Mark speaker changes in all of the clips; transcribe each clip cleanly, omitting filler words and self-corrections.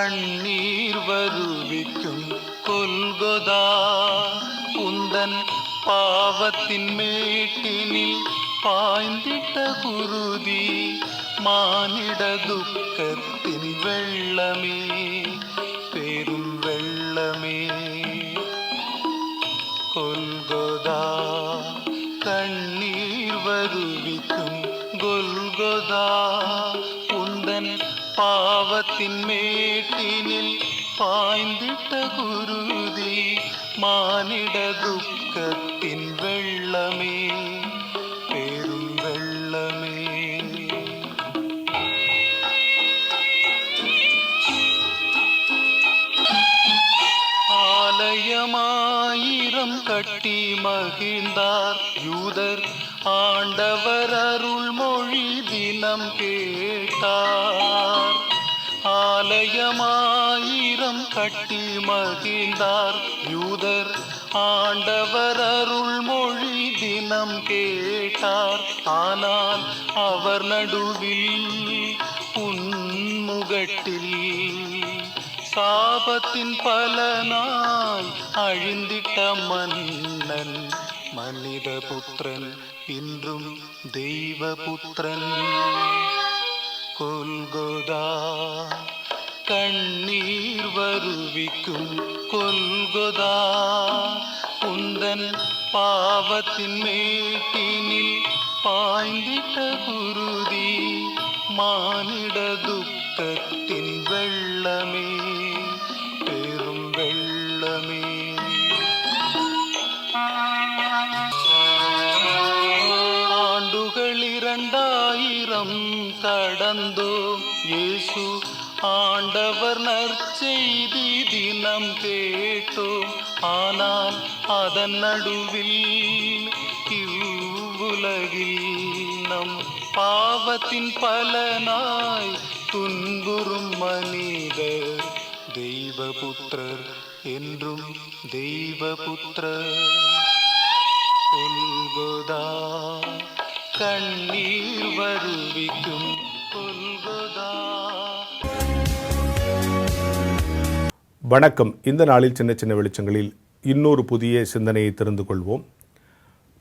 Speaker 1: கண்ணீர் வருவிக்கும் கொல்கொதா உந்தன் பாவத்தின் மேட்டினில் பாய்ந்திட்ட குருதி மானிட துக்கத்தின் வெள்ளமே பெரும் வெள்ளமே கொல்கொதா கண்ணீர் வருவிக்கும் கொல்கொதா உந்தன் பாவத்தின் மேட்டினில் பாய்ந்திட்ட குருதி மானிட துக்கத்தின் வெள்ளமே பெரும் வெள்ளமே. ஆலயமாயிரம் கட்டி மகிழ்ந்தார் யூதர் ஆண்டவர் அருள்மொழி தினம் கேட்டார். ஆலயமாயிரம் கட்டி மகிழ்ந்தார் யூதர் ஆண்டவர் அருள்மொழி தினம் கேட்டார். ஆனால் அவர் நடுவில் உன்முகட்டில் சாபத்தின் பலனாய் அழிந்திட்ட மன்னன் மனித புத்திரன் இன்றும் தெய்வ புத்திரன். கொல்கொதா கண்ணீர் வருவிக்கும் கொல்கொதா உந்தன் பாவத்தின் மேட்டினில் பாய்ந்திட்ட குருதி மானிட துக்கத்தின் வெள்ளமே பெரும் வெள்ளமே. ஆண்டுகள் 2000 கடந்தோம் இயேசு ஆண்டவர் நற்செய்தி தினம் கேட்டோம். ஆனால் அதன் நடுவில் இவ்வுலகில் நம் பாவத்தின் பலனாய் துன்புறும் மனிதர் தெய்வபுத்திரர் என்றும் தெய்வபுத்திரர். கொல்கொதா கண்ணீர் வருவிக்கும் கொல்கொதா.
Speaker 2: வணக்கம். இந்த நாளில் சின்ன சின்ன வெளிச்சங்களில் இன்னொரு புதிய சிந்தனையை தெரிந்து கொள்வோம்.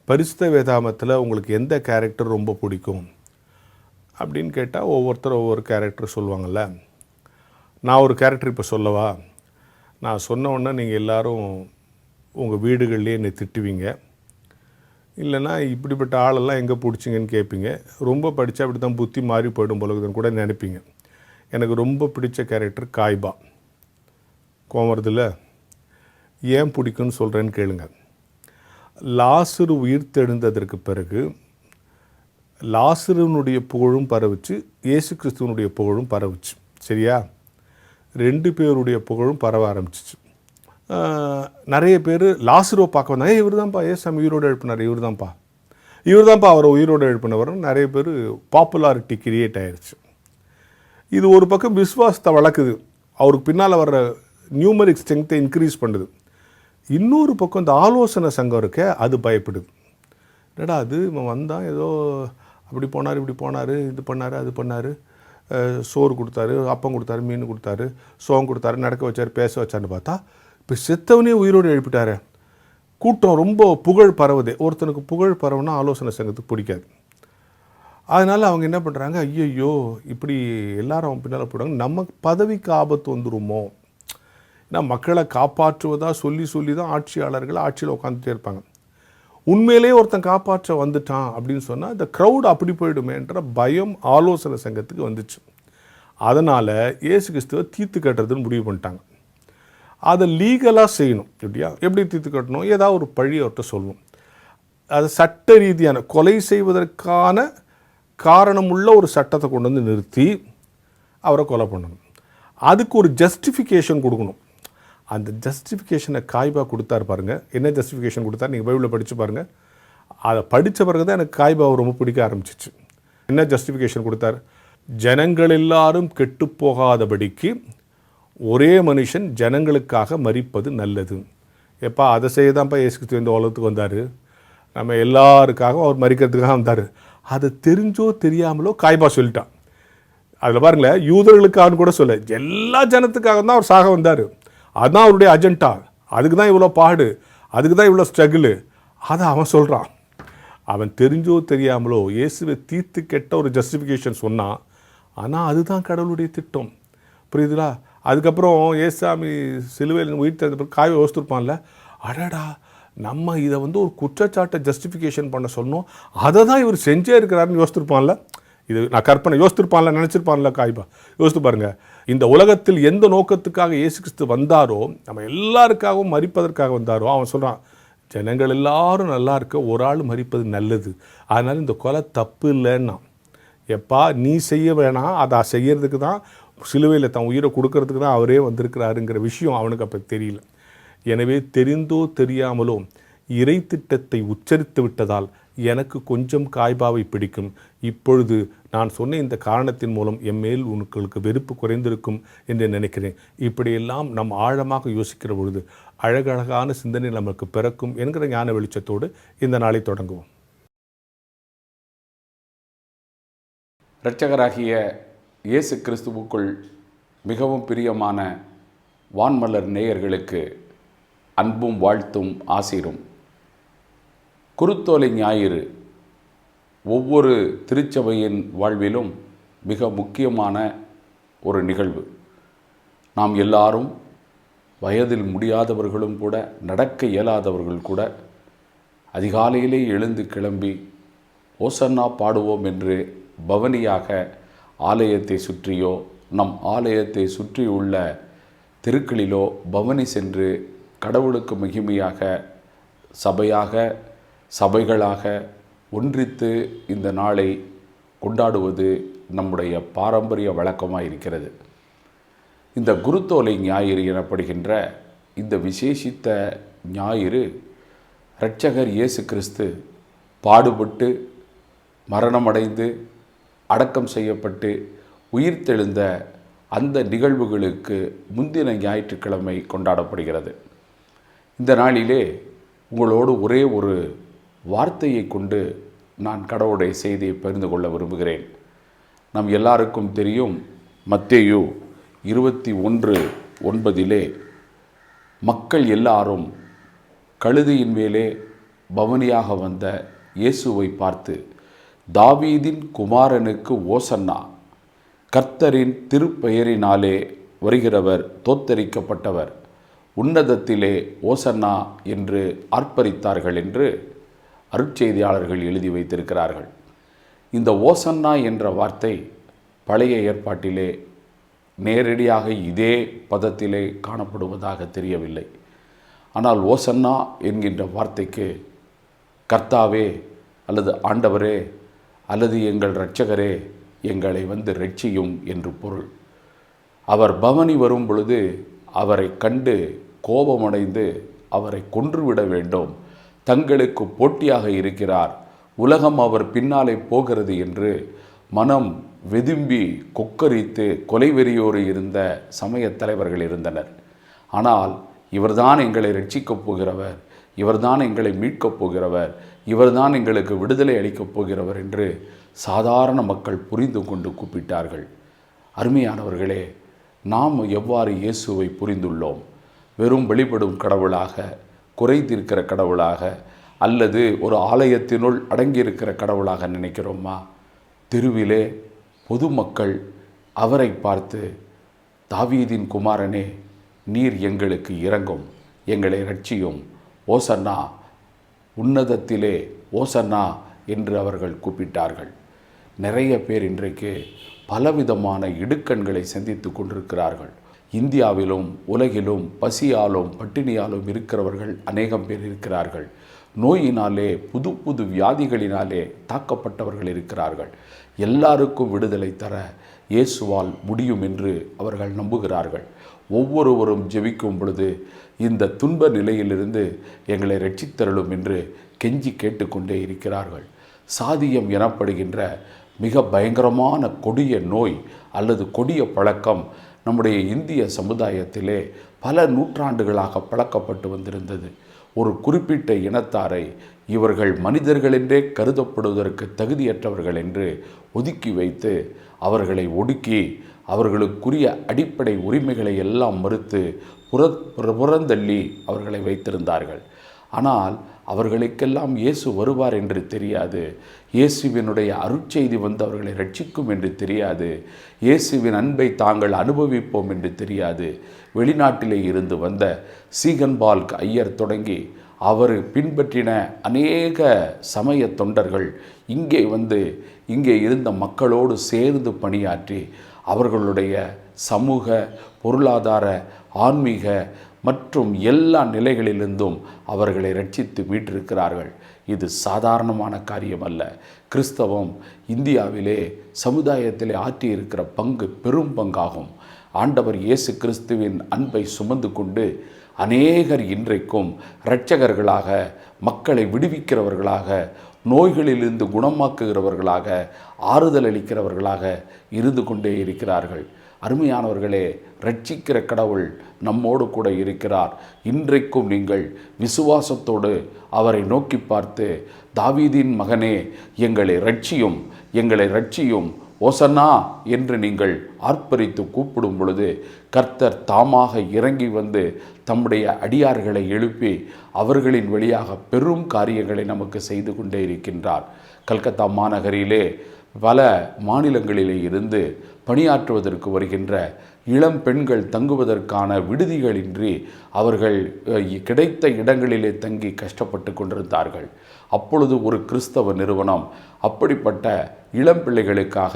Speaker 2: பரிசுத்த வேதாகமத்தில் உங்களுக்கு எந்த கேரக்டர் ரொம்ப பிடிக்கும் அப்படின்னு கேட்டால் ஒவ்வொருத்தரும் ஒவ்வொரு கேரக்டர் சொல்லுவாங்கள்ல. நான் ஒரு கேரக்டர் இப்போ சொல்லவா? நான் சொன்ன உடனே நீங்கள் எல்லோரும் உங்கள் வீடுகள்லேயே என்னை திட்டுவீங்க. இல்லைனா இப்படிப்பட்ட ஆளெல்லாம் எங்கே பிடிச்சிங்கன்னு கேட்பீங்க. ரொம்ப படித்தா அப்படி தான் புத்தி மாறி போயிடும் போலக்குதுன்னு கூட நினைப்பீங்க. எனக்கு ரொம்ப பிடிச்ச கேரக்டர் காய்பா. கோமரதில் ஏன் பிடிக்கும்னு சொல்கிறேன்னு கேளுங்க. லாசரு உயிர்த்தெழுந்ததற்கு பிறகு லாசருனுடைய புகழும் பரவுச்சு, இயேசு கிறிஸ்துவனுடைய புகழும் பரவுச்சு. சரியா? 2 பேருடைய புகழும் பரவ ஆரம்பிச்சிச்சு. நிறைய பேர் லாசருவை பார்க்க வந்தாங்க. இவர் தான்ப்பா ஏசாமி உயிரோடு எழுப்பினார், இவர் தான்ப்பா அவரை உயிரோடு எழுப்பினவர். நிறைய பேர் பாப்புலாரிட்டி கிரியேட் ஆயிடுச்சு. இது ஒரு பக்கம் விசுவாசத்தை வளர்க்குது, அவருக்கு பின்னால் வர்ற நியூமரிக் ஸ்ட்ரென்த்தை இன்க்ரீஸ் பண்ணுது. இன்னொரு பக்கம் இந்த ஆலோசனை சங்கம் இருக்க அது பயப்படுது. என்னடா அது இவன் வந்தான், ஏதோ அப்படி போனார் இப்படி போனார், இது பண்ணார் அது பண்ணார், சோறு கொடுத்தாரு, அப்பம் கொடுத்தாரு, மீன் கொடுத்தாரு, சோகம் கொடுத்தாரு, நடக்க வச்சார், பேச வச்சார்னு பார்த்தா இப்போ செத்தவனே உயிரோடு எழுப்பிட்டாரு. கூட்டம் ரொம்ப புகழ் பரவுது. ஒருத்தனுக்கு புகழ் பரவுனா ஆலோசனை சங்கத்துக்கு பிடிக்காது. அதனால் அவங்க என்ன பண்ணுறாங்க, ஐயோ இப்படி எல்லாரும் அவன் பின்னால் போயிடுவாங்க, நம்ம பதவிக்கு ஆபத்து வந்துருமோ. ஏன்னா மக்களை காப்பாற்றுவதாக சொல்லி தான் ஆட்சியாளர்கள் ஆட்சியில் உட்காந்துட்டே இருப்பாங்க. உண்மையிலே ஒருத்தன் காப்பாற்ற வந்துட்டான் அப்படின்னு சொன்னால் இந்த க்ரௌட் அப்படி போயிடுமேன்ற பயம் ஆலோசனை சங்கத்துக்கு வந்துச்சு. அதனால் இயேசு கிறிஸ்துவை தீர்த்து கட்டுறதுன்னு முடிவு பண்ணிட்டாங்க. அதை லீகலாக செய்யணும். எப்படியா எப்படி தீர்த்து கட்டணும், ஏதாவது ஒரு பழி அவர்கிட்ட சொல்லணும். அது சட்ட ரீதியான கொலை செய்வதற்கான காரணமுள்ள ஒரு சட்டத்தை கொண்டு வந்து நிறுத்தி அவரை கொலை பண்ணணும். அதுக்கு ஒரு ஜஸ்டிஃபிகேஷன் கொடுக்கணும். அந்த ஜஸ்டிஃபிகேஷனை காய்பா கொடுத்தார் பாருங்கள். என்ன ஜஸ்டிஃபிகேஷன் கொடுத்தார் நீங்கள் பைபிளில் படித்து பாருங்கள். அதை படித்த பிறகு தான் எனக்கு காய்பாவை ரொம்ப பிடிக்க ஆரம்பிச்சிச்சு. என்ன ஜஸ்டிஃபிகேஷன் கொடுத்தார்? ஜனங்கள் எல்லாரும் கெட்டு போகாதபடிக்கு ஒரே மனுஷன் ஜனங்களுக்காக மரிப்பது நல்லது. எப்பா அதை செய்யதான்ப்பா இயேசு கிறிஸ்து இந்த உலகத்துக்கு வந்தார். நம்ம எல்லாருக்காக அவர் மரிக்கிறதுக்காக வந்தார். அதை தெரிஞ்சோ தெரியாமலோ காய்பா சொல்லிட்டான். அதில் பாருங்களேன், யூதர்களுக்காக கூட சொல்ல, எல்லா ஜனத்துக்காக தான் அவர் சாக வந்தார். அதுதான் அவருடைய அஜெண்டா. அதுக்கு தான் இவ்வளோ பாடு, அதுக்கு தான் இவ்வளோ ஸ்ட்ரகிள். அதை அவன் சொல்கிறான். அவன் தெரிஞ்சோ தெரியாமலோ இயேசுவை தீர்த்து கெட்ட ஒரு ஜஸ்டிஃபிகேஷன் சொன்னான். ஆனால் அதுதான் கடவுளுடைய திட்டம். புரியுதுங்களா? அதுக்கப்புறம் ஏசாமி சிலுவையில் உயிர் தந்த காய யோசித்துருப்பான்ல, அடடா நம்ம இதை ஒரு குற்றச்சாட்டை ஜஸ்டிஃபிகேஷன் பண்ண சொன்னோம், அதை தான் இவர் செஞ்சே இருக்கிறாருன்னு யோசித்துருப்பான்ல. இது நான் கற்பனை யோசித்துருப்பான்ல, நினச்சிருப்பான்ல காய்பா. யோசித்து பாருங்கள், இந்த உலகத்தில் எந்த நோக்கத்துக்காக இயேசு கிறிஸ்து வந்தாரோ, நம்ம எல்லாருக்காகவும் மரிப்பதற்காக வந்தாரோ, அவன் சொல்கிறான், ஜனங்கள் எல்லாரும் நல்லா இருக்க ஒரு ஆள் மரிப்பது நல்லது, அதனால் இந்த கொலை தப்பு இல்லைன்னா. எப்பா நீ செய்ய வேணாம், அதை செய்யறதுக்கு தான் சிலுவையில் தன் உயிரை கொடுக்கறதுக்கு தான் அவரே வந்திருக்கிறாருங்கிற விஷயம் அவனுக்கு அப்போ தெரியல. எனவே தெரிந்தோ தெரியாமலோ இறை திட்டத்தை உச்சரித்து விட்டதால் எனக்கு கொஞ்சம் காய்பாவை பிடிக்கும். இப்பொழுது நான் சொன்ன இந்த காரணத்தின் மூலம் எம்மேல் உங்களுக்கு வெறுப்பு குறைந்திருக்கும் என்று நினைக்கிறேன். இப்படியெல்லாம் நம் ஆழமாக யோசிக்கிற பொழுது அழகழகான சிந்தனை நமக்கு பிறக்கும் என்கிற ஞான வெளிச்சத்தோடு இந்த நாளை தொடங்குவோம்.
Speaker 3: இரட்சகராகிய இயேசு கிறிஸ்துவுக்குள் மிகவும் பிரியமான வான்மலர் நேயர்களுக்கு அன்பும் வாழ்த்தும் ஆசீரும். குருத்தோலை ஞாயிறு ஒவ்வொரு திருச்சபையின் வாழ்விலும் மிக முக்கியமான ஒரு நிகழ்வு. நாம் எல்லாரும் வயதில் முடியாதவர்களும் கூட, நடக்க இயலாதவர்கள் கூட அதிகாலையிலே எழுந்து கிளம்பி ஓசன்னா பாடுவோம் என்று பவனியாக ஆலயத்தை சுற்றியோ நம் ஆலயத்தை சுற்றியுள்ள தெருக்களிலோ பவனி சென்று கடவுளுக்கு மகிமையாக சபைகளாக ஒன்றித்து இந்த நாளை கொண்டாடுவது நம்முடைய பாரம்பரிய வழக்கமாக இருக்கிறது. இந்த குருத்தோலை ஞாயிறு எனப்படுகின்ற இந்த விசேஷித்த ஞாயிறு இரட்சகர் இயேசு கிறிஸ்து பாடுபட்டு மரணமடைந்து அடக்கம் செய்யப்பட்டு உயிர்த்தெழுந்த அந்த நிகழ்வுகளுக்கு முந்தின ஞாயிற்றுக்கிழமை கொண்டாடப்படுகிறது. இந்த நாளிலே உங்களோடு ஒரே ஒரு வார்த்தையை கொண்டு நான் கடவுளுடைய செய்தியை பகிர்ந்து கொள்ள விரும்புகிறேன். நம் எல்லாருக்கும் தெரியும், மத்தேயு 21:9 மக்கள் எல்லாரும் கழுதையின் மேலே பவனியாக வந்த இயேசுவை பார்த்து, தாவீதின் குமாரனுக்கு ஓசன்னா, கர்த்தரின் திருப்பெயரினாலே வருகிறவர் தோத்தரிக்கப்பட்டவர், உன்னதத்திலே ஓசன்னா என்று ஆர்ப்பரித்தார்கள் என்று அருட்செய்தியாளர்கள் எழுதி வைத்திருக்கிறார்கள். இந்த ஓசன்னா என்ற வார்த்தை பழைய ஏற்பாட்டிலே நேரடியாக இதே பதத்திலே காணப்படுவதாக தெரியவில்லை. ஆனால் ஓசன்னா என்கின்ற வார்த்தைக்கு கர்த்தாவே அல்லது ஆண்டவரே அல்லது எங்கள் இரட்சகரே எங்களை ரட்சியும் என்று பொருள். அவர் பவனி வரும் பொழுது அவரை கண்டு கோபமடைந்து அவரை கொன்றுவிட வேண்டும், தங்களுக்கு போட்டியாக இருக்கிறார், உலகம் அவர் பின்னாலே போகிறது என்று மனம் வெதும்பி கொக்கரித்து கொலைவெறியோடு இருந்த சமய தலைவர்கள் இருந்தனர். ஆனால் இவர்தான் எங்களை ரட்சிக்கப் போகிறவர், இவர்தான் எங்களை மீட்கப் போகிறவர், இவர்தான் எங்களுக்கு விடுதலை அளிக்கப் போகிறவர் என்று சாதாரண மக்கள் புரிந்து கொண்டு கூப்பிட்டார்கள். அருமையானவர்களே, நாம் எவ்வாறு இயேசுவை புரிந்துள்ளோம்? வெறும் வெளிப்படும் கடவுளாக, குறை தீர்க்கிற கடவுளாக, அல்லது ஒரு ஆலயத்தினுள் அடங்கியிருக்கிற கடவுளாக நினைக்கிறோமா? தெருவிலே பொதுமக்கள் அவரை பார்த்து, தாவீதின் குமாரனே நீர் எங்களுக்கு இரங்கும், எங்களை ரட்சியும், ஓசன்னா, உன்னதத்திலே ஓசன்னா என்று அவர்கள் கூப்பிட்டார்கள். நிறைய பேர் இன்றைக்கு பலவிதமான இடுக்கண்களை சந்தித்து கொண்டிருக்கிறார்கள். இந்தியாவிலும் உலகிலும் பசியாலும் பட்டினியாலும் இருக்கிறவர்கள் அநேகம் பேர் இருக்கிறார்கள். நோயினாலே புது புது வியாதிகளினாலே தாக்கப்பட்டவர்கள் இருக்கிறார்கள். எல்லாருக்கும் விடுதலை தர இயேசுவால் முடியும் என்று அவர்கள் நம்புகிறார்கள். ஒவ்வொருவரும் ஜெபிக்கும் பொழுது இந்த துன்ப நிலையிலிருந்து எங்களை ரட்சித்தருளும் என்று கெஞ்சி கேட்டுக்கொண்டே இருக்கிறார்கள். சாதியம் எனப்படுகின்ற மிக பயங்கரமான கொடிய நோய் அல்லது கொடிய பழக்கம் நம்முடைய இந்திய சமுதாயத்திலே பல நூற்றாண்டுகளாக பழக்கப்பட்டு வந்திருந்தது. ஒரு குறிப்பிட்ட இனத்தாரை இவர்கள் மனிதர்கள் என்றே கருதப்படுவதற்கு தகுதியற்றவர்கள் என்று ஒதுக்கி வைத்து அவர்களை ஒடுக்கி அவர்களுக்குரிய அடிப்படை உரிமைகளை எல்லாம் மறுத்து புறந்தள்ளி அவர்களை வைத்திருந்தார்கள். ஆனால் அவர்களுக்கெல்லாம் இயேசு வருவார் என்று தெரியாது. இயேசுவினுடைய அருட்செய்தி வந்து அவர்களை ரட்சிக்கும் என்று தெரியாது. இயேசுவின் அன்பை தாங்கள் அனுபவிப்போம் என்று தெரியாது. வெளிநாட்டிலே இருந்து வந்த சீகன்பால்க் ஐயர் தொடங்கி அவர் பின்பற்றின அநேக சமய தொண்டர்கள் இங்கே இருந்த மக்களோடு சேர்ந்து பணியாற்றி அவர்களுடைய சமூக, பொருளாதார, ஆன்மீக மற்றும் எல்லா நிலைகளிலிருந்தும் அவர்களை ரட்சித்து மீட்டிருக்கிறார்கள். இது சாதாரணமான காரியம் அல்ல. கிறிஸ்தவம் இந்தியாவிலே சமுதாயத்திலே ஆற்றியிருக்கிற பங்கு பெரும் பங்காகும். ஆண்டவர் இயேசு கிறிஸ்துவின் அன்பை சுமந்து கொண்டு அநேகர் இன்றைக்கும் இரட்சகர்களாக, மக்களை விடுவிக்கிறவர்களாக, நோய்களிலிருந்து குணமாக்குகிறவர்களாக, ஆறுதல் அளிக்கிறவர்களாக இருந்து கொண்டே இருக்கிறார்கள். அருமையானவர்களே, ரட்சிக்கிற கடவுள் நம்மோடு கூட இருக்கிறார். இன்றைக்கும் நீங்கள் விசுவாசத்தோடு அவரை நோக்கி பார்த்து, தாவீதின் மகனே எங்களை ரட்சியும், எங்களை ரட்சியும், ஓசன்னா என்று நீங்கள் ஆர்ப்பரித்து கூப்பிடும் பொழுது கர்த்தர் தாமாக இறங்கி வந்து தம்முடைய அடியார்களை எழுப்பி அவர்களின் வழியாக பெரும் காரியங்களை நமக்கு செய்து கொண்டே இருக்கின்றார். கல்கத்தா மாநகரிலே பல மாநிலங்களிலே இருந்து பணியாற்றுவதற்கு வருகின்ற இளம் பெண்கள் தங்குவதற்கான விடுதிகளின்றி அவர்கள் கிடைத்த இடங்களிலே தங்கி கஷ்டப்பட்டு கொண்டிருந்தார்கள். அப்பொழுது ஒரு கிறிஸ்தவ நிறுவனம் அப்படிப்பட்ட இளம் பிள்ளைகளுக்காக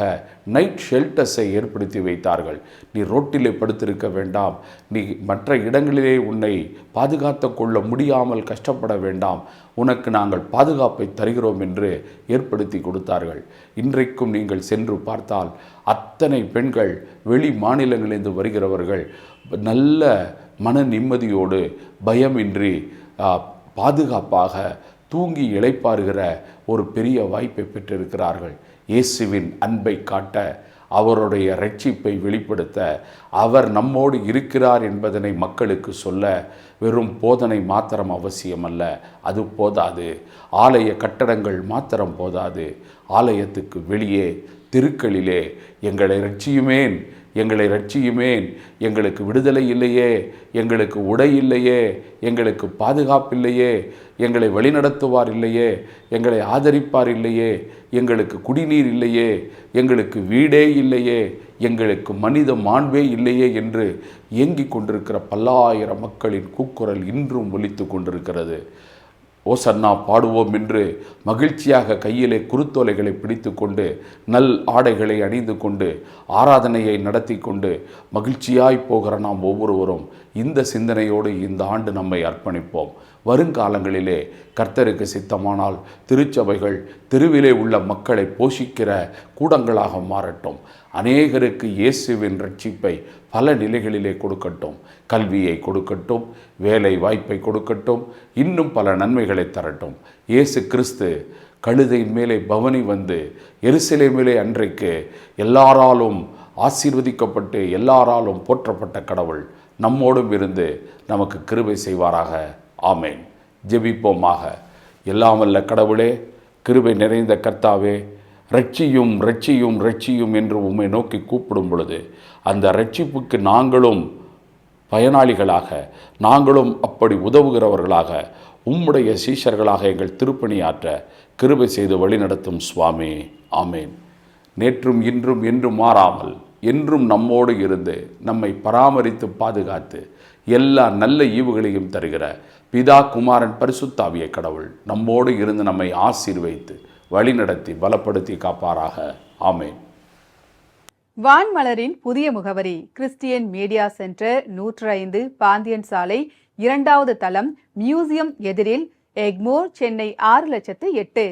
Speaker 3: நைட் ஷெல்டர்ஸை ஏற்படுத்தி வைத்தார்கள். நீ ரோட்டிலே படுத்திருக்க வேண்டாம், நீ மற்ற இடங்களிலே உன்னை பாதுகாத்து கொள்ள முடியாமல் கஷ்டப்பட வேண்டாம், உனக்கு நாங்கள் பாதுகாப்பை தருகிறோம் என்று ஏற்படுத்தி கொடுத்தார்கள். இன்றைக்கும் நீங்கள் சென்று பார்த்தால் அத்தனை பெண்கள் வெளி மாநிலங்களிலிருந்து வருகிறவர்கள் நல்ல மன நிம்மதியோடு பயமின்றி பாதுகாப்பாக தூங்கி இளைப்பாறுகிற ஒரு பெரிய வாய்ப்பை பெற்றிருக்கிறார்கள். இயேசுவின் அன்பை காட்ட, அவருடைய இரட்சிப்பை வெளிப்படுத்த, அவர் நம்மோடு இருக்கிறார் என்பதனை மக்களுக்கு சொல்ல வெறும் போதனை மாத்திரம் அவசியமல்ல, அது போதாது. ஆலய கட்டடங்கள் மாத்திரம் போதாது. ஆலயத்துக்கு வெளியே தெருக்களிலே எங்களை ரட்சியுமேன், எங்களை ரட்சியுமேன், எங்களுக்கு விடுதலை இல்லையே, எங்களுக்கு உடை இல்லையே, எங்களுக்கு பாதுகாப்பில்லையே, எங்களை வழிநடத்துவார் இல்லையே, எங்களை ஆதரிப்பார் இல்லையே, எங்களுக்கு குடிநீர் இல்லையே, எங்களுக்கு வீடே இல்லையே, எங்களுக்கு மனித மாண்பே இல்லையே என்று ஏங்கிக் கொண்டிருக்கிற பல்லாயிரம் மக்களின் கூக்குரல் இன்றும் ஒலித்து கொண்டிருக்கிறது. ஓசன்னா பாடுவோம் என்று மகிழ்ச்சியாக கையிலே குருத்தோலைகளை பிடித்து கொண்டு நல் ஆடைகளை அணிந்து கொண்டு ஆராதனையை நடத்தி கொண்டு மகிழ்ச்சியாய் போகிற நாம் ஒவ்வொருவரும் இந்த சிந்தனையோடு இந்த ஆண்டு நம்மை அர்ப்பணிப்போம். வருங்காலங்களிலே கர்த்தருக்கு சித்தமானால் திருச்சபைகள் தெருவிலே உள்ள மக்களை போஷிக்கிற கூடங்களாக மாறட்டும். அநேகருக்கு இயேசுவின் ரட்சிப்பை பல நிலைகளிலே கொடுக்கட்டும். கல்வியை கொடுக்கட்டும், வேலை வாய்ப்பை கொடுக்கட்டும், இன்னும் பல நன்மைகளை தரட்டும். இயேசு கிறிஸ்து கழுதையின் மேலே பவனி வந்து எருசலேமிலே அன்றைக்கு எல்லாராலும் ஆசீர்வதிக்கப்பட்டு எல்லாராலும் போற்றப்பட்ட கடவுள் நம்மோடும் இருந்து நமக்கு கிருபை செய்வாராக. ஆமேன். ஜெபிப்போமாக. எல்லாம் வல்ல கடவுளே, கிருபை நிறைந்த கர்த்தாவே, ரட்சியும் ரட்சியும் ரட்சியும் என்று உம்மை நோக்கி கூப்பிடும் பொழுது அந்த ரட்சிப்புக்கு நாங்களும் பயனாளிகளாக, நாங்களும் அப்படி உதவுகிறவர்களாக, உம்முடைய சீஷர்களாக எங்கள் திருப்பணியாற்ற கிருபை செய்து வழிநடத்தும் சுவாமி. ஆமேன். நேற்றும் இன்றும் என்றும் மாறாமல் என்றும் நம்மோடு இருந்து நம்மை பராமரித்து பாதுகாத்து எல்லா நல்ல ஈவுகளையும் தருகிற பிதா, குமாரன், பரிசுத்த ஆவிய கடவுள் நம்மோடு இருந்து நம்மை ஆசீர்வதித்து வழிநடத்தி பலப்படுத்தி காப்பாராக. ஆமேன்.
Speaker 4: வான்மலரின் புதிய முகவரி: கிறிஸ்டியன் மீடியா சென்டர், 105 பாந்தியன் சாலை, 2வது தளம், மியூசியம் எதிரில், எக்மோர், சென்னை 6,00,008.